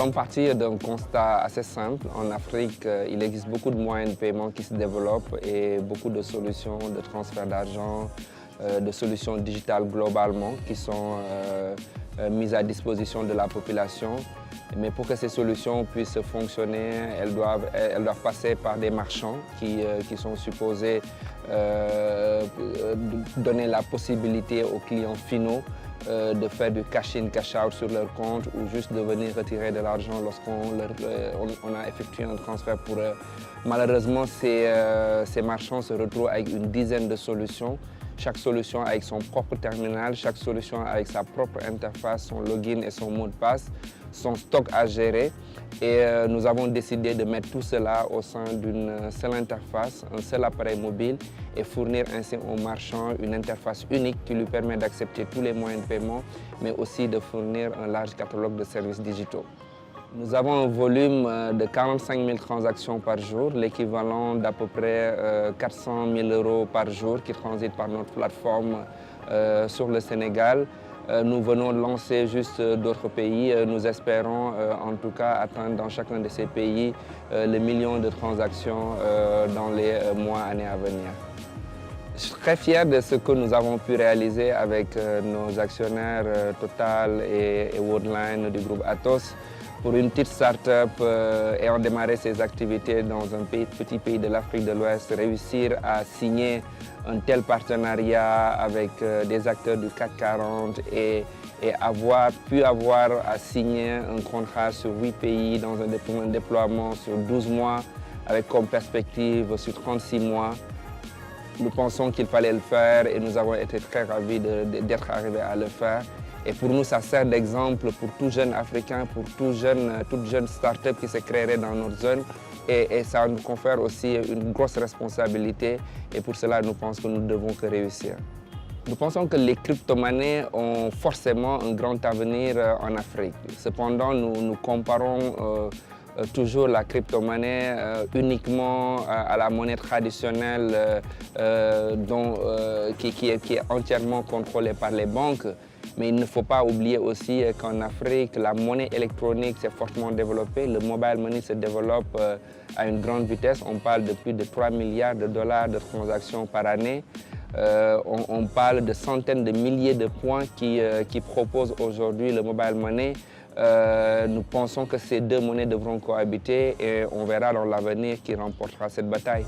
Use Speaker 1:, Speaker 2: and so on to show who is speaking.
Speaker 1: sommes partis d'un constat assez simple. En Afrique, il existe beaucoup de moyens de paiement qui se développent et beaucoup de solutions de transfert d'argent, de solutions digitales globalement qui sont mises à disposition de la population. Mais pour que ces solutions puissent fonctionner, elles doivent passer par des marchands qui sont supposés donner la possibilité aux clients finaux de faire du cash-in, cash-out sur leur compte ou juste de venir retirer de l'argent lorsqu'on a effectué un transfert pour eux. Malheureusement, ces marchands se retrouvent avec une dizaine de solutions. Chaque solution avec son propre terminal, chaque solution avec sa propre interface, son login et son mot de passe, son stock à gérer. Et nous avons décidé de mettre tout cela au sein d'une seule interface, un seul appareil mobile et fournir ainsi aux marchands une interface unique qui lui permet d'accepter tous les moyens de paiement, mais aussi de fournir un large catalogue de services digitaux. Nous avons un volume de 45 000 transactions par jour, l'équivalent d'à peu près 400 000 € par jour qui transitent par notre plateforme sur le Sénégal. Nous venons de lancer juste d'autres pays. Nous espérons en tout cas atteindre dans chacun de ces pays le million de transactions dans les mois, années à venir. Je suis très fier de ce que nous avons pu réaliser avec nos actionnaires Total et Worldline du groupe Atos. Pour une petite start-up ayant démarré ses activités dans un petit pays de l'Afrique de l'Ouest, réussir à signer un tel partenariat avec des acteurs du CAC 40 et pu avoir à signer un contrat sur 8 pays dans un déploiement sur 12 mois avec comme perspective sur 36 mois. Nous pensons qu'il fallait le faire et nous avons été très ravis d'être arrivés à le faire. Et pour nous, ça sert d'exemple pour tout jeune Africain, pour toute jeune start-up qui se créerait dans notre zone. Et ça nous confère aussi une grosse responsabilité. Et pour cela, nous pensons que nous ne devons que réussir. Nous pensons que les crypto-monnaies ont forcément un grand avenir en Afrique. Cependant, nous comparons toujours la crypto-monnaie uniquement à la monnaie traditionnelle qui est entièrement contrôlée par les banques. Mais il ne faut pas oublier aussi qu'en Afrique, la monnaie électronique s'est fortement développée. Le mobile money se développe à une grande vitesse. On parle de plus de 3 milliards de dollars de transactions par année. On parle de centaines de milliers de points qui proposent aujourd'hui le mobile money. Nous pensons que ces deux monnaies devront cohabiter et on verra dans l'avenir qui remportera cette bataille.